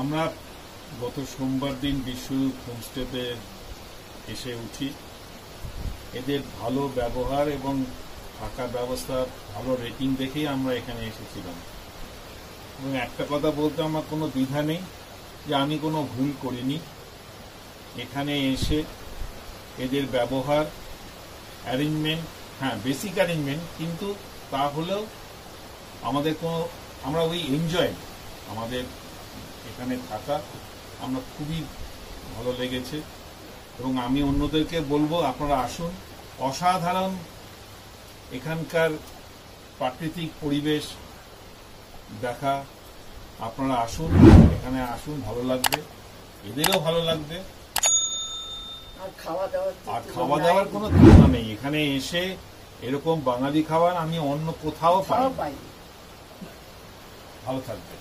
আমরা গত সোমবার দিন বিশ্বরূপ হোমস্টেতে এসে উঠি। এদের ভালো ব্যবহার এবং থাকার ব্যবস্থা ভালো রেটিং দেখেই আমরা এখানে এসেছিলাম। এবং একটা কথা বলতে আমার কোনো দ্বিধা নেই যে আমি কোনো ভুল করিনি। এখানে এসে এদের ব্যবহার, অ্যারেঞ্জমেন্ট, হ্যাঁ বেসিক অ্যারেঞ্জমেন্ট, কিন্তু তা হলেও আমরা ওই এনজয়, আমাদের এখানে থাকা আমরা খুবই ভালো লেগেছে। এবং আমি অন্যদেরকে বলবো আপনারা আসুন, অসাধারণ এখানকার প্রাকৃতিক পরিবেশ দেখা। আপনারা আসুন, এখানে আসুন, ভালো লাগবে, এদেরও ভালো লাগবে। আর খাওয়া দাওয়ার কোনো তুলনা নেই। এখানে এসে এরকম বাঙালি খাবার আমি অন্য কোথাও পাই। ভালো থাকবে।